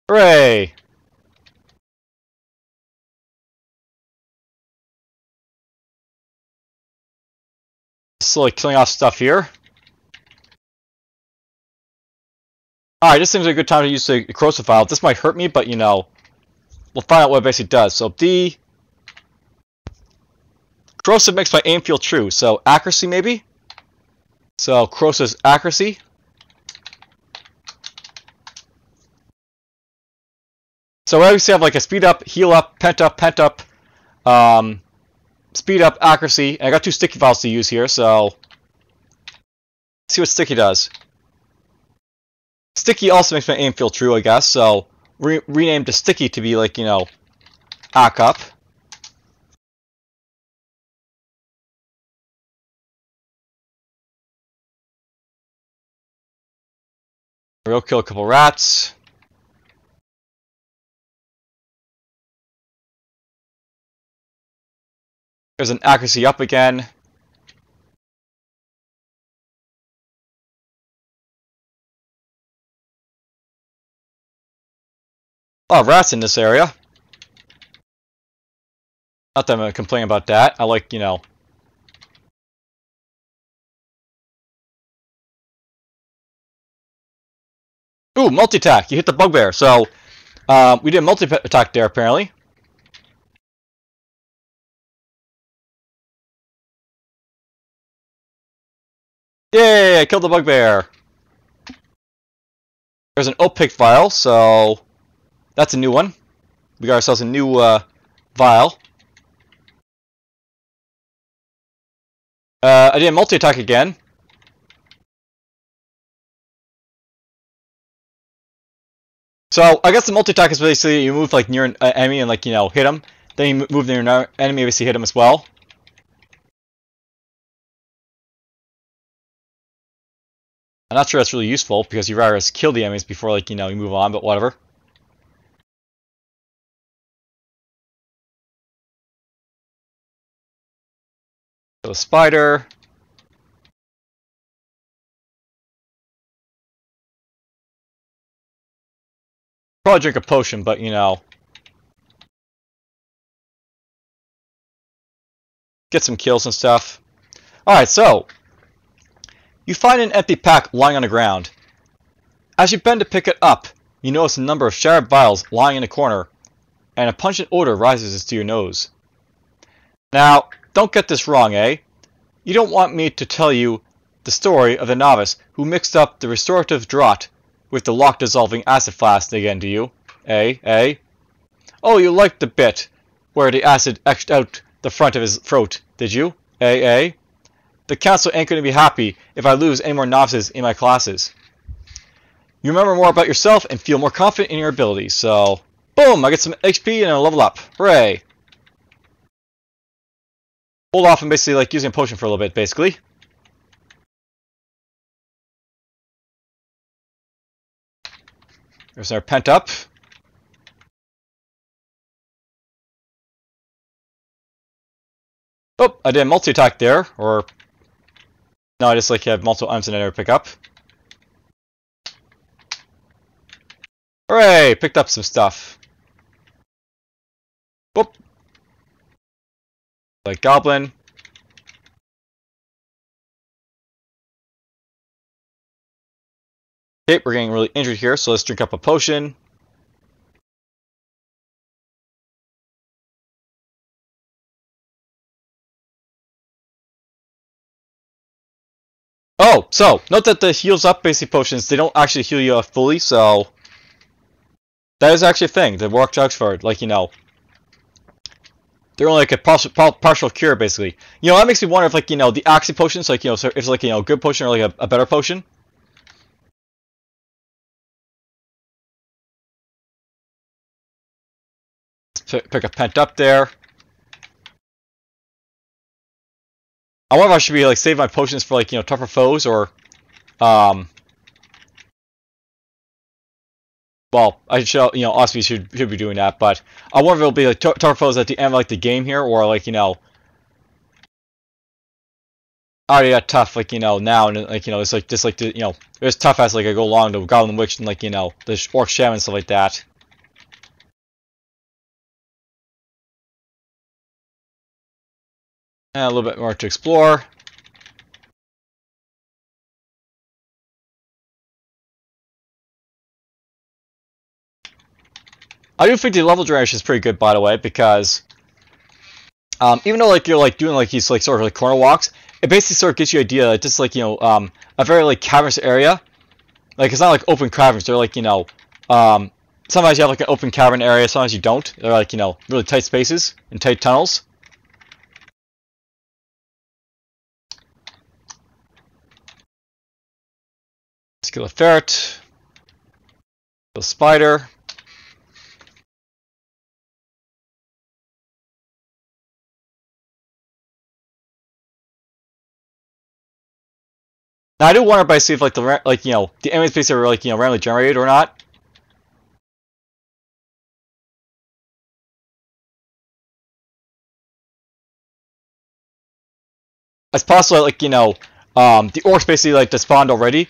Hooray! Slowly killing off stuff here. Alright, this seems like a good time to use the corrosive file. This might hurt me, but you know, we'll find out what it basically does. So D corrosive makes my aim feel true. So accuracy maybe? So corrosive's accuracy. So we obviously have like a speed up, heal up, pent up, speed up, accuracy. And I got 2 sticky files to use here, so let's see what sticky does. Sticky also makes my aim feel true, I guess, so rename to sticky to be like, you know, hack up. We'll kill a couple rats. There's an accuracy up again. Oh, rats in this area. Not that I'm going to complain about that. I like, you know. Ooh, multi-attack. You hit the bugbear. So, we did multi-attack there, apparently. Yay, I killed the bugbear. There's an opaque vial, so that's a new one. We got ourselves a new vial. I did a multi-attack again. So I guess the multi-attack is basically you move like near an enemy and like, you know, hit him. Then you move near an enemy, obviously hit him as well. I'm not sure that's really useful because you'd rather just kill the enemies before, like, you know, you move on, but whatever. So a spider. Probably drink a potion, but you know. Get some kills and stuff. Alright, so you find an empty pack lying on the ground. As you bend to pick it up, you notice a number of shattered vials lying in a corner, and a pungent odor rises to your nose. Now, don't get this wrong, eh? You don't want me to tell you the story of the novice who mixed up the restorative draught with the lock-dissolving acid flask again, do you? Eh? Oh, you liked the bit where the acid etched out the front of his throat, did you? Eh? The council ain't going to be happy if I lose any more novices in my classes. You remember more about yourself and feel more confident in your abilities, so boom, I get some HP and I level up. Hooray! Hold off and basically like using a potion for a little bit, basically. There's our pent up. Oh, I did a multi-attack there, or no, I just like have multiple items and I never pick up. Hooray! Picked up some stuff. Whoop. Like goblin. Okay, we're getting really injured here, so let's drink up a potion. Oh, so note that the heals up basic potions, they don't actually heal you up fully, so that is actually a thing. The work drugs for it, like, you know, they're only like a partial cure, basically. You know, that makes me wonder if, like, you know, the Axie potions, like, you know, so if it's like, you know, a good potion or like a better potion. Let's pick a pent up there. I wonder if I should be like save my potions for like, you know, tougher foes or well, I should, you know, obviously should be doing that, but I wonder if it'll be like tougher foes at the end of like the game here, or like, you know, I already got tough, like, you know, now, and like, you know, it's like just like the, you know, it's tough as like I go along to Goblin Witch and like, you know, the Orc Shaman and stuff like that. And a little bit more to explore. I do think the level generation is pretty good, by the way, because even though like you're like doing like these like sort of like corner walks, it basically sort of gives you an idea, like, just like a very like cavernous area. Like it's not like open caverns. They're like sometimes you have like an open cavern area, sometimes you don't. They're like really tight spaces and tight tunnels. Let's kill a ferret. Kill a spider. Now I do wonder by see if like the enemies basically are like randomly generated or not. It's possible like the orcs basically like despawned already.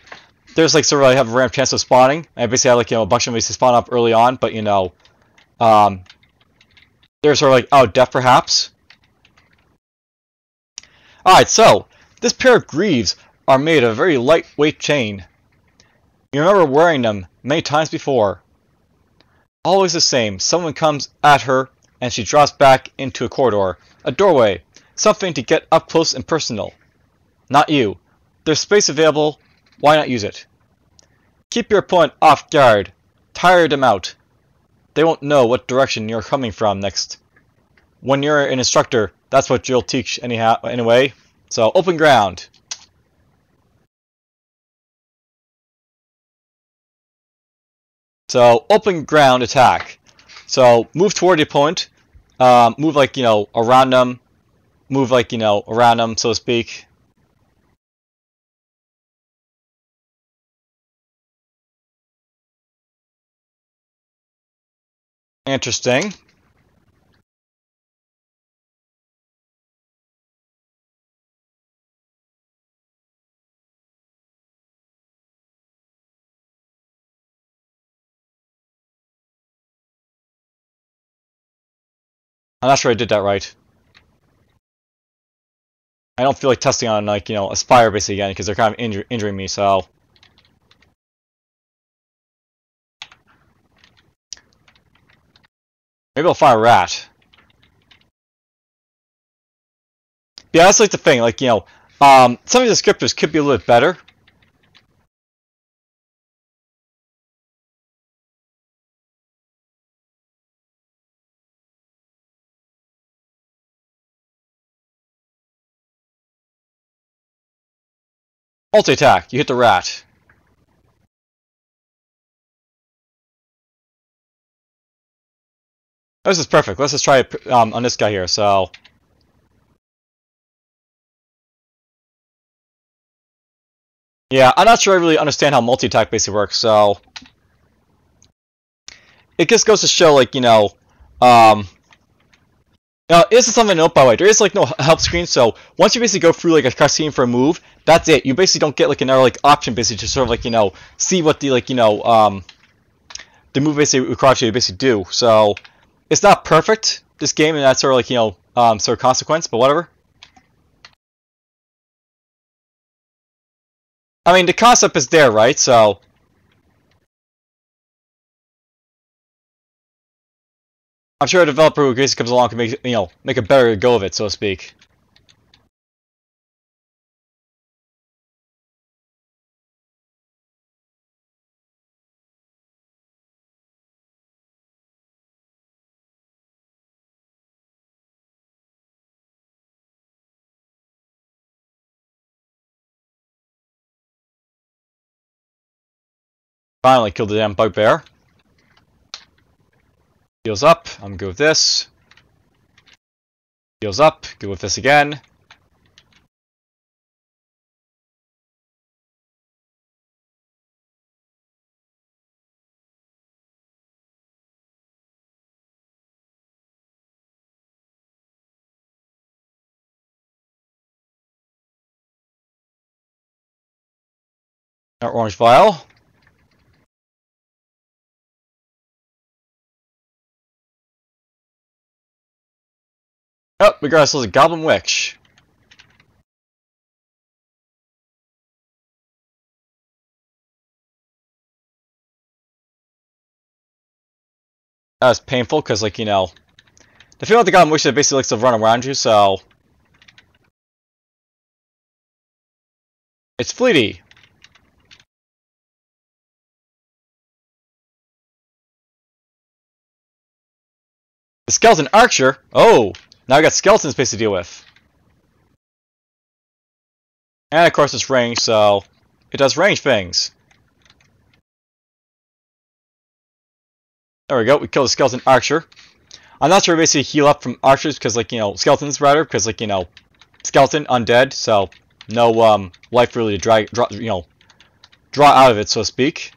There's like sort of like have a random chance of spawning. I basically had like a bunch of them spawn up early on, but they're sort of like out of depth perhaps. Alright, so this pair of greaves are made of a very lightweight chain. You remember wearing them many times before. Always the same. Someone comes at her and she drops back into a corridor, a doorway, something to get up close and personal. Not you. There's space available. Why not use it? Keep your opponent off guard. Tire them out. They won't know what direction you're coming from next. When you're an instructor, that's what you'll teach anyway. So, open ground. So, open ground attack. So, move toward the opponent. Move like, around them. Move like, around them, so to speak. Interesting. I'm not sure I did that right. I don't feel like testing on like a spire basically again because they're kind of injuring me. So maybe I'll find a rat. Yeah, that's like the thing. Like some of the descriptors could be a little bit better. Multi-attack. You hit the rat. This is perfect. Let's just try it on this guy here. So, yeah, I'm not sure I really understand how multi-attack basically works. So, it just goes to show, like this is something to note by the way. There is like no help screen. So once you basically go through like a cutscene for a move, that's it. You basically don't get like another like option basically to sort of like see what the the move basically requires you to basically do. So it's not perfect, this game, and that's sort of like sort of consequence, but whatever. I mean, the concept is there, right? So I'm sure a developer who basically comes along can make a better go of it, so to speak. Finally killed the damn bugbear. Heals up. I'm good with this. Heals up. Good with this again. Our orange vial. Oh, we got ourselves a goblin witch. as painful, because, like, you know, the feeling like the guy motion basically likes to run around you, so... It's fleety. The skeleton archer? Oh! Now I got skeleton space to deal with. And of course it's range, so... It does range things. There we go, we killed the skeleton archer. I'm not sure basically heal up from archers, because, like, you know, skeletons rather, because, like, you know, skeleton, undead, so no life really to draw out of it, so to speak.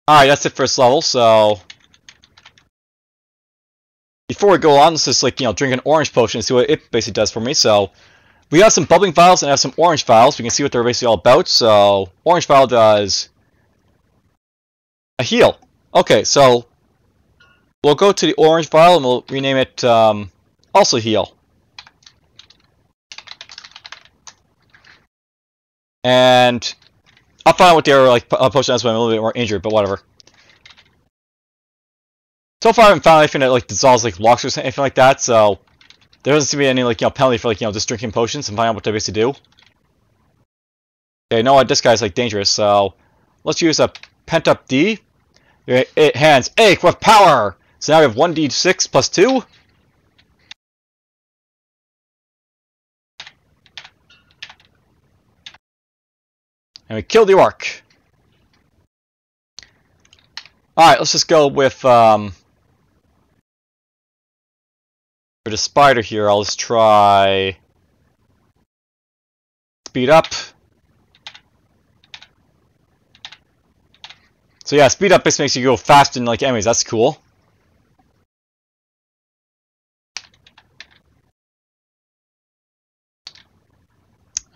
Alright, that's it for this level, so... Before we go on, let's just, like, you know, drink an orange potion and see what it basically does for me, so... We have some bubbling vials and I have some orange vials. We can see what they're basically all about, so... Orange vial does... a heal. Okay, so... We'll go to the orange vial and we'll rename it, also heal. And... I'll find out what the other, like, potion is when I'm a little bit more injured, but whatever. So far I haven't found anything that, like, dissolves, like, locks or anything like that, so... There doesn't seem to be any, like, you know, penalty for, like, you know, just drinking potions and finding out what they basically do. Okay, you know what, this guy's, like, dangerous, so... Let's use a pent-up D. Your hands ache with power! So now we have 1d6 plus 2. And we kill the orc. Alright, let's just go with, for the spider here, I'll just try... Speed up. So yeah, speed up basically makes you go faster than, like, enemies, that's cool.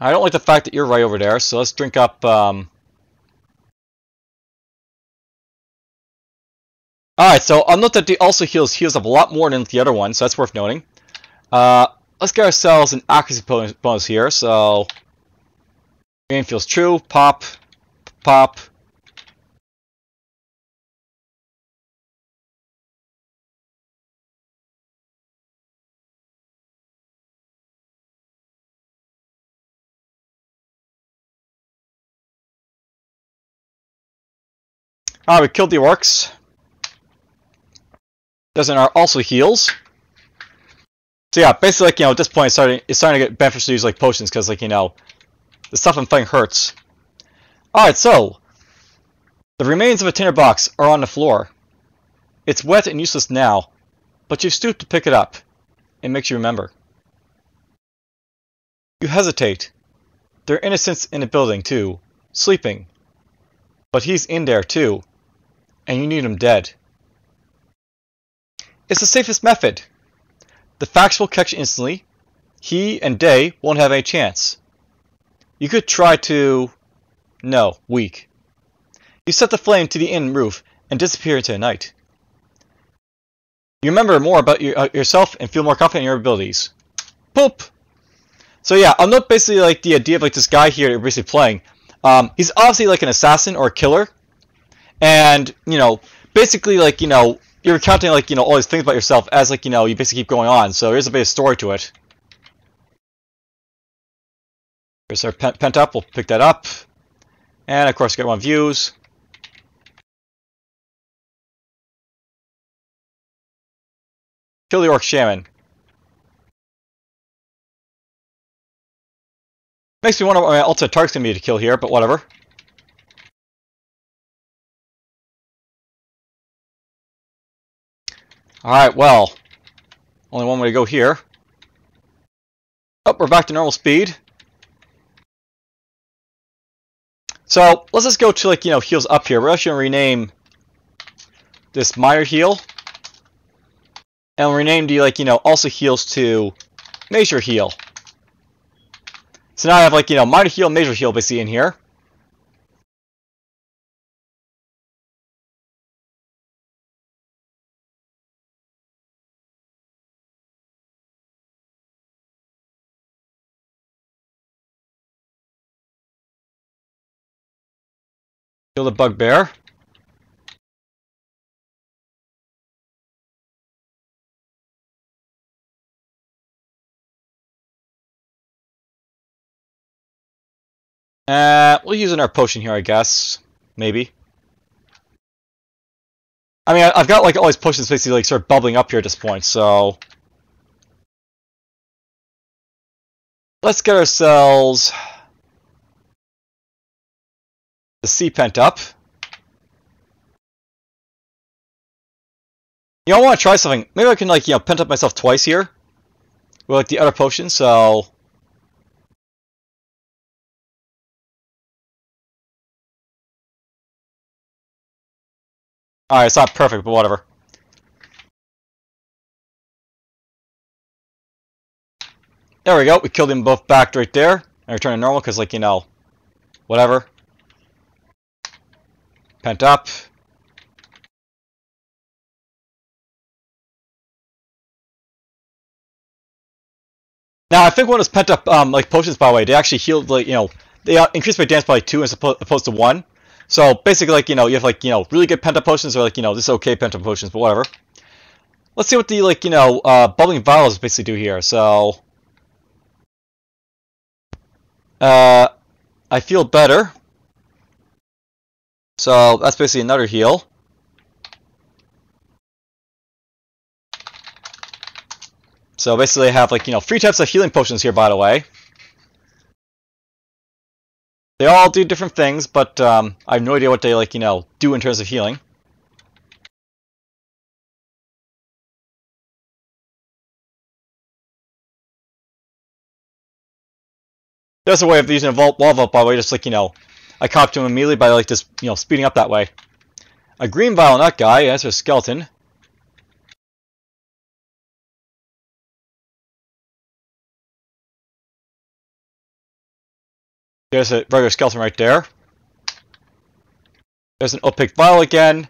I don't like the fact that you're right over there, so let's drink up, Alright, so I'll note that the also heals up a lot more than the other one, so that's worth noting. Let's get ourselves an accuracy bonus here, so... Game feels true, pop, pop. Alright, we killed the orcs. Doesn't our also heals. So yeah, basically, like, you know, at this point, it's starting to get beneficial to use, like, potions, because, like, you know, the stuff I'm fighting hurts. Alright, so, the remains of a tinderbox are on the floor. It's wet and useless now, but you stoop to pick it up. It makes you remember. You hesitate. There are innocents in the building, too, sleeping. But he's in there, too, and you need him dead. It's the safest method. The facts will catch instantly. He and Day won't have any chance. You could try to... No, weak. You set the flame to the inn roof and disappear into the night. You remember more about yourself and feel more confident in your abilities. Poop! So yeah, I'll note basically, like, the idea of, like, this guy here that you're basically playing. He's obviously, like, an assassin or a killer. And, you know, basically, like, you know, you're recounting, like, you know, all these things about yourself as, like, you know, you basically keep going on. So there's a bit of story to it. Here's our pent up. We'll pick that up. And, of course, get one views. Kill the orc shaman. Makes me wonder what my ultimate target's gonna be to kill here, but whatever. Alright, well. Only one way to go here. Oh, we're back to normal speed. So, let's just go to, like, you know, heals up here. We're actually gonna rename this minor heal. And we'll rename the, like, you know, also heals to major heal. So now I have, like, you know, minor heal, major heal basically in here. Kill the bugbear. We'll use our potion here, I guess. Maybe. I mean, I've got like all these potions basically like sort of bubbling up here at this point, so let's get ourselves the sea pent up. You know, I want to try something. Maybe I can like, you know, pent up myself twice here with like the other potion, so alright, it's not perfect, but whatever. There we go, we killed them both back right there. And return to normal, because, like, you know, whatever. Pent up. Now, I think one of those pent up, like, potions, by the way, they actually healed, like, you know, they increased my damage by 2 as opposed to 1. So, basically, like, you know, you have, like, you know, really good pent up potions, or, like, you know, this is okay pent up potions, but whatever. Let's see what the, like, you know, bubbling vials basically do here, so I feel better. So that's basically another heal. So basically I have like, you know, 3 types of healing potions here, by the way. They all do different things, but I have no idea what they, like, you know, do in terms of healing. There's a way of using a wall vault, by the way, just like, you know, I copied him immediately by like just, you know, speeding up that way. A green vial on that guy, that's a skeleton. There's a regular skeleton right there. There's an opaque vial again.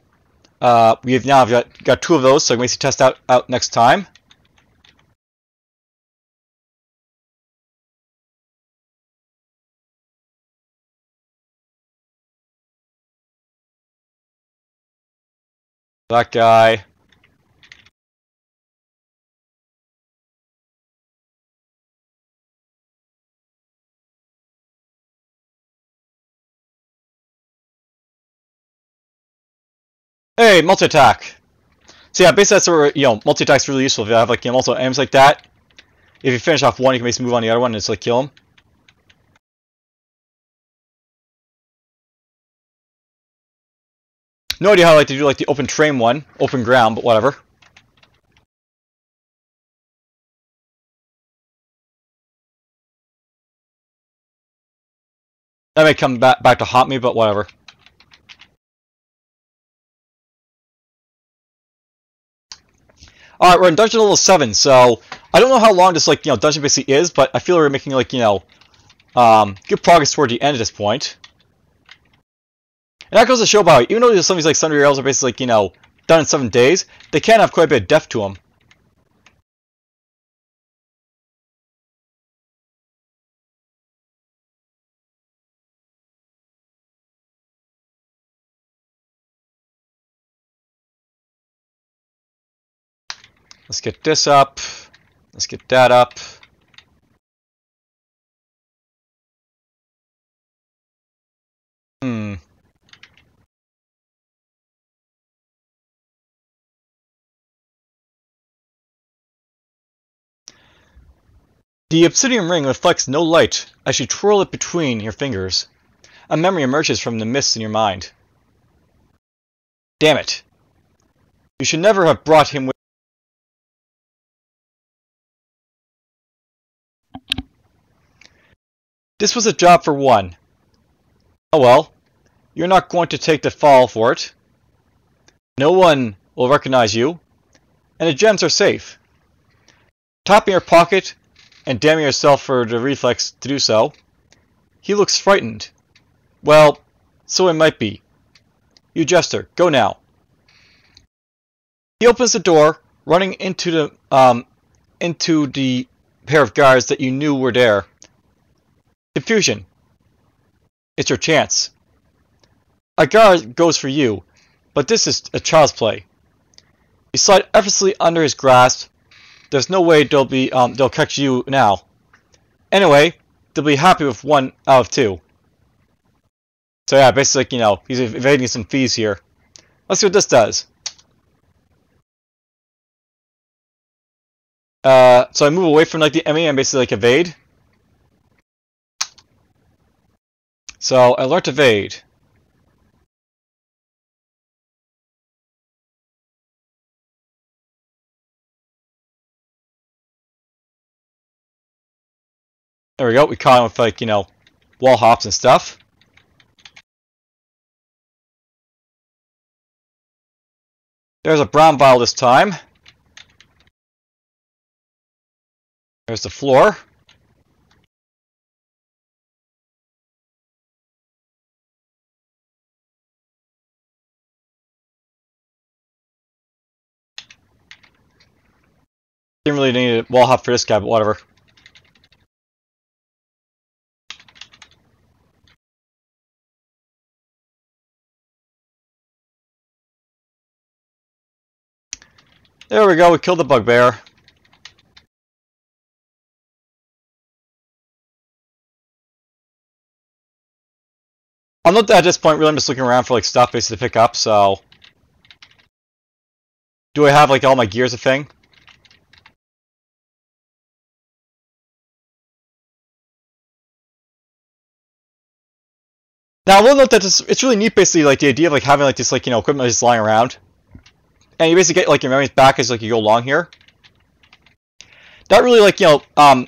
We have now got 2 of those, so I can basically test out next time. That guy. Hey, multi-attack. So yeah, basically that's where, you know, multi-attack's really useful if you have like, you know, multiple aims like that. If you finish off one, you can basically move on the other one and just like kill him. No idea how I like to do like the open terrain one, open ground, but whatever. That may come back to haunt me, but whatever. Alright, we're in dungeon level 7, so I don't know how long this, like, you know, dungeon basically is, but I feel we're making, like, you know, good progress toward the end at this point. And that goes to show, by the way, even though some of these, like, sundry rails are basically, like, you know, done in 7 days, they can have quite a bit of depth to them. Let's get this up. Let's get that up. The obsidian ring reflects no light as you twirl it between your fingers. A memory emerges from the mists in your mind. Damn it. You should never have brought him with. This was a job for one. Oh well, you're not going to take the fall for it. No one will recognize you, and the gems are safe. Tapping your pocket and damning yourself for the reflex to do so. He looks frightened. Well, so it might be. You jester, go now. He opens the door, running into the pair of guards that you knew were there. Confusion. It's your chance. A guard goes for you, but this is a child's play. You slide effortlessly under his grasp. There's no way they'll catch you now. Anyway, they'll be happy with 1 out of 2. So yeah, basically, he's evading some fees here. Let's see what this does. So I move away from the enemy and basically evade. So I learned evade. There we go. We caught him with wall hops and stuff. There's a brown vial this time. There's the floor. Didn't really need a wall hop for this guy, but whatever. There we go, we killed the bugbear. I'm not at this point really, I'm just looking around for stuff basically to pick up, so... Do I have all my gears a thing? Now I will note that it's really neat basically the idea of having this equipment just lying around. And you basically get your memories back as you go along here. That really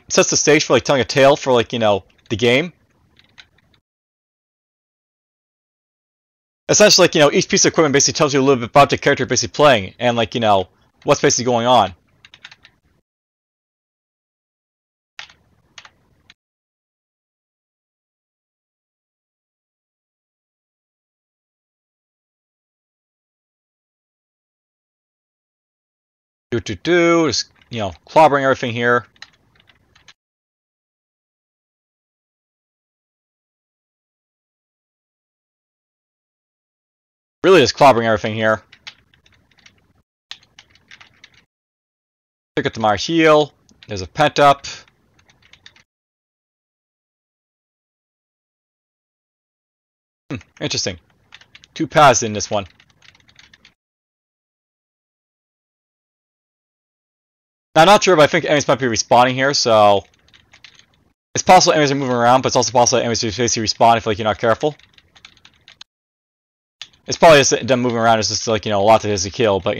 sets the stage for telling a tale for the game. Essentially each piece of equipment basically tells you a little bit about the character basically playing and what's basically going on. Just clobbering everything here. Really just clobbering everything here. Pick up the Mire heal. There's a pent up. Interesting. 2 paths in this one. Now, I'm not sure, but I think enemies might be respawning here, so... It's possible enemies are moving around, but it's also possible enemies are basically respawn if you're not careful. It's probably just them moving around is just a lot that is to kill, but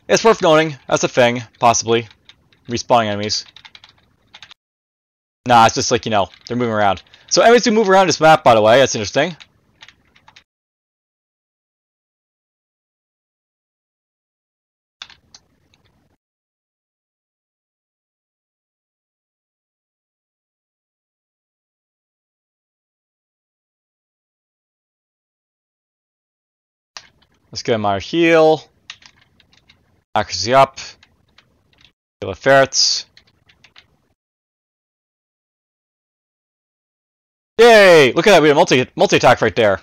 it's worth noting. That's a thing, possibly. Respawning enemies. Nah, it's just they're moving around. So enemies do move around this map, by the way. That's interesting. Let's get my heal. Accuracy up. Kill the ferrets. Yay! Look at that, we have multi-attack right there.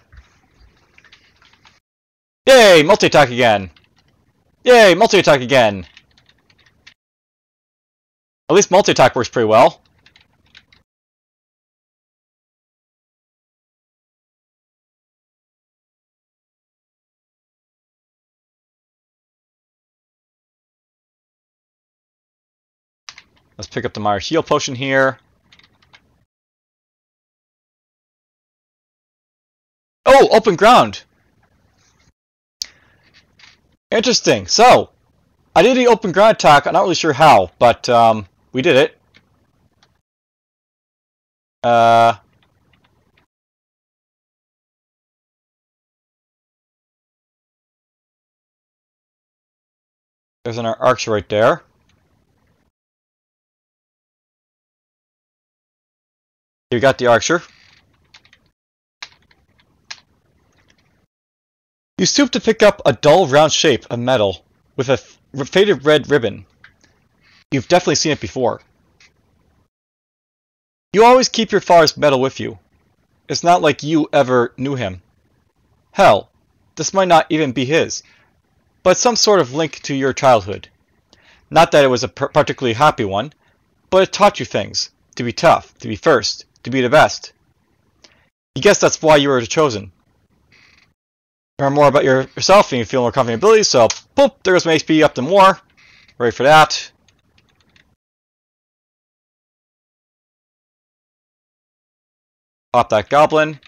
Yay! Multi-attack again. Yay! Multi-attack again. At least multi-attack works pretty well. Let's pick up the Mire heal potion here. Oh, open ground. Interesting. So, I did the open ground attack. I'm not really sure how, but we did it. There's an archer right there. You got the archer. You stoop to pick up a dull round shape of metal with a faded red ribbon. You've definitely seen it before. You always keep your father's medal with you. It's not like you ever knew him. Hell, this might not even be his, but some sort of link to your childhood. Not that it was a particularly happy one, but it taught you things. To be tough, to be first, to be the best. You guess that's why you were chosen. Learn more about yourself and you feel more confident in abilities, so boop, there goes my HP up to more. Ready for that. Pop that goblin.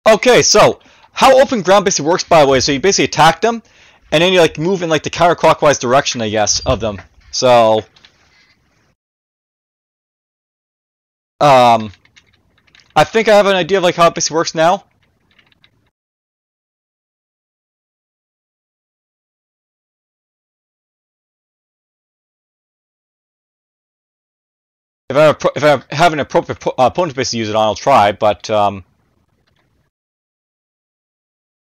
Okay, so how open ground basically works, by the way, so you basically attack them, and then you like move in like the counterclockwise direction, I guess, of them. So, I think I have an idea of like how it basically works now. If I have an appropriate opponent to basically use it on, I'll try. But so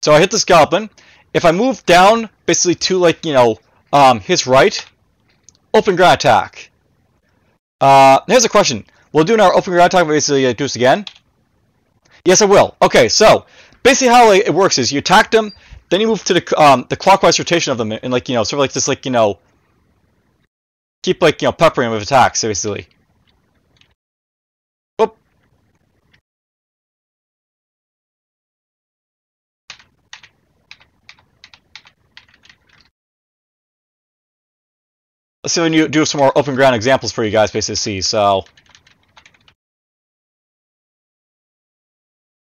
I hit this goblin. If I move down, basically to like his right, open ground attack. Here's a question: will do our open ground attack basically do this again? Yes, I will. Okay, so basically how it works is you attack them, then you move to the clockwise rotation of them, and like sort of like this like keep like peppering them with attacks basically. Oop. Let's see if we can do some more open ground examples for you guys basically to see. So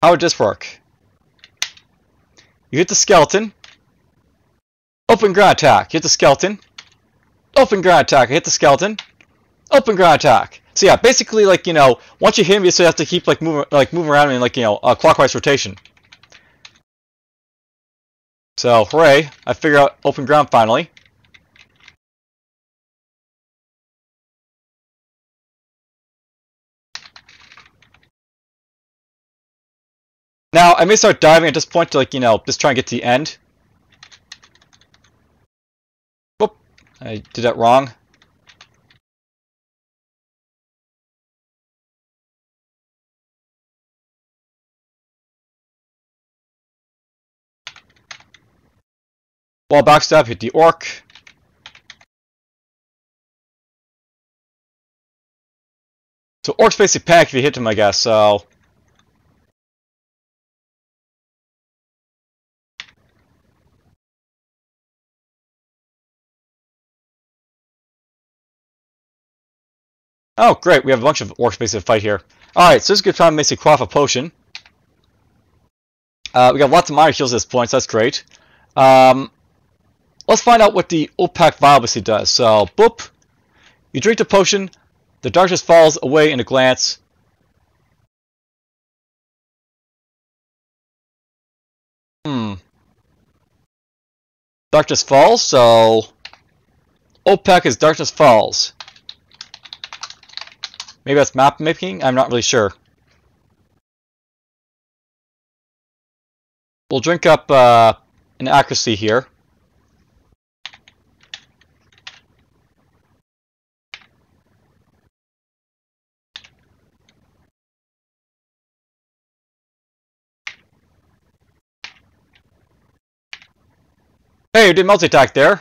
how would this work? You hit the skeleton, open ground attack, hit the skeleton, open ground attack, hit the skeleton, open ground attack. So yeah, basically like once you hit him, you still have to keep like moving around in like a clockwise rotation. So hooray, I figured out open ground finally. Now, I may start diving at this point to, like, just try and get to the end. Whoop, I did that wrong. Wall backstab, hit the orc. So orcs basically panic if you hit them, I guess, so... Oh, great, we have a bunch of orcs basically to fight here. Alright, so this is a good time to basically quaff a potion. We got lots of minor heals at this point, so that's great. Let's find out what the opaque vial basically does. So, boop. You drink the potion, the darkness falls away in a glance. Darkness falls, so... opaque is darkness falls. Maybe that's map making? I'm not really sure. We'll drink up an accuracy here. Hey, you did multi-attack there.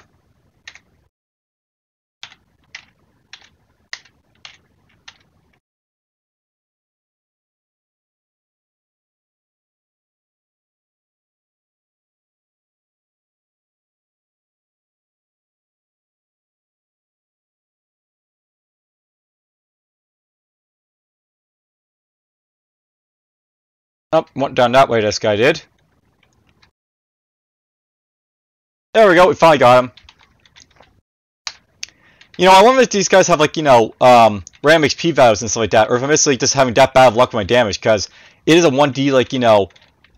Oh, went down that way, this guy did. There we go, we finally got him. I wonder if these guys have, like, random HP values and stuff like that, or if I'm basically just having that bad of luck with my damage, because it is a 1D, like,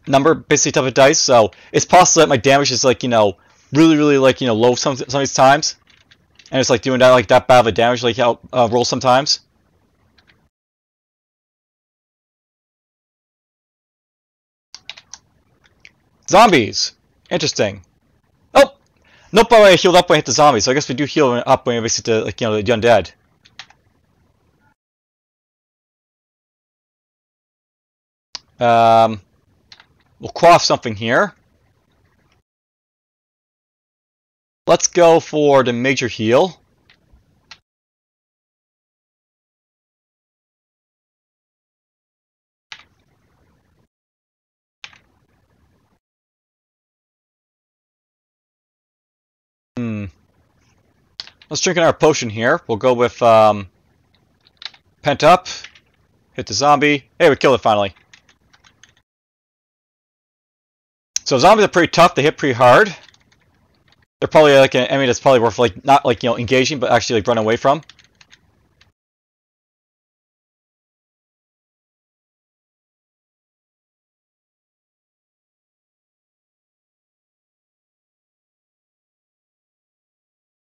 number, basically, type of dice, so it's possible that my damage is, like, really, really, like, low some of these times, and it's, like, doing that, like, that bad of a damage, like, roll sometimes. Zombies! Interesting. Oh! Nope, by the way, I healed up when I hit the zombie, so I guess we do heal up when we visit the, like, the undead. We'll quaff something here. Let's go for the major heal. Let's drink in our potion here. We'll go with Pent Up. Hit the zombie. Hey, we killed it finally. So zombies are pretty tough. They hit pretty hard. They're probably like an enemy that's probably worth like not like engaging, but actually like running away from.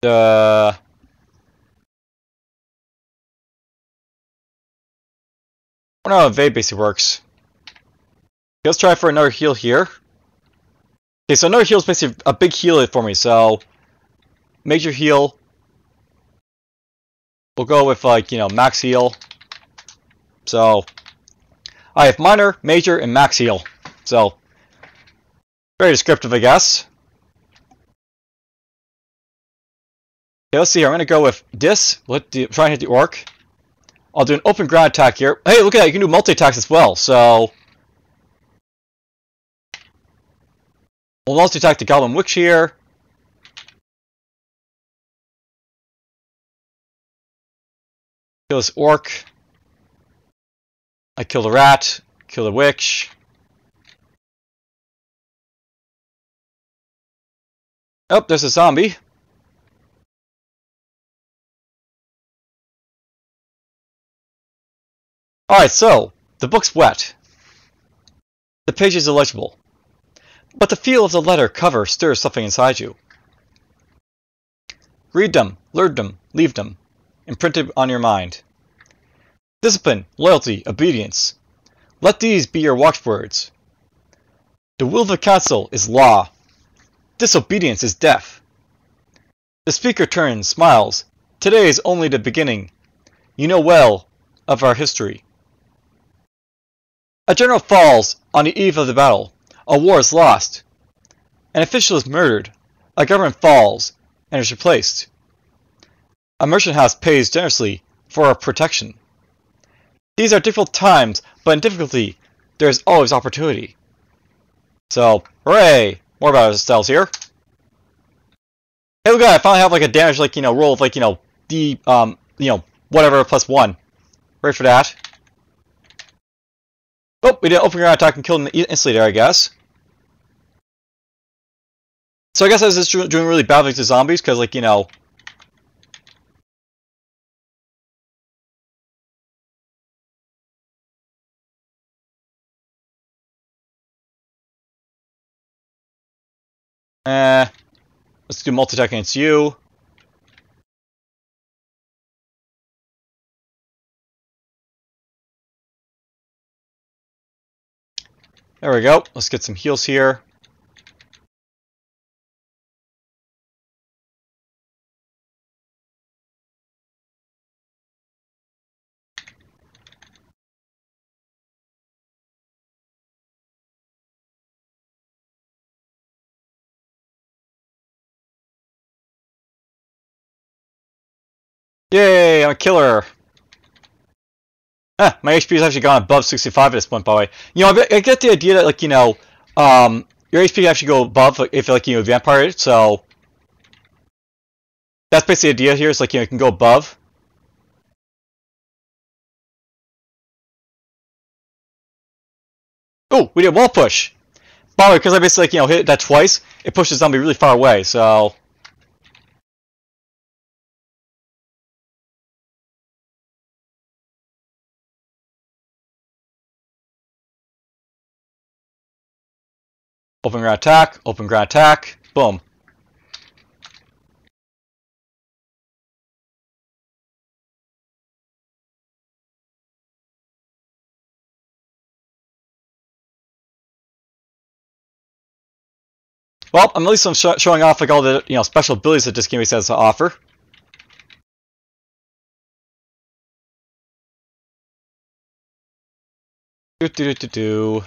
I don't know how evade basically works. Let's try for another heal here. Okay, so another heal is basically a big heal for me. So major heal. We'll go with like max heal. So I have minor, major, and max heal. So very descriptive, I guess. Okay, let's see here. I'm gonna go with this. Try and hit the orc. I'll do an open ground attack here. Hey, look at that! You can do multi-attacks as well. So we'll multi-attack the Goblin Witch here. Kill this orc. I kill the rat. Kill the witch. Oh, there's a zombie. Alright, so the book's wet. The page is illegible. But the feel of the letter cover stirs something inside you. Read them, learn them, leave them, imprinted on your mind. Discipline, loyalty, obedience. Let these be your watchwords. The will of the council is law. Disobedience is death. The speaker turns, smiles. Today is only the beginning. You know well of our history. A general falls on the eve of the battle. A war is lost. An official is murdered. A government falls and is replaced. A merchant house pays generously for our protection. These are difficult times, but in difficulty, there is always opportunity. So, hooray! More about ourselves here. Hey, look at that! I finally have like a damage, like roll of like D whatever +1. Ready for that? Oh, we did open ground attack and killed him instantly there, I guess. So I guess I was just doing really bad with the zombies, because like let's do multi-attack against you. There we go. Let's get some heals here. Yay, I'm a killer. My HP has actually gone above 65 at this point, by the way. I get the idea that, like, your HP can actually go above if, like, vampire it, so that's basically the idea here, is, like, it can go above. Oh, we did wall push. By the way, because I basically, like, hit that twice, it pushes the zombie really far away, so open ground attack, boom. Well, I'm at least showing off like all the special abilities that this game has to offer. Do.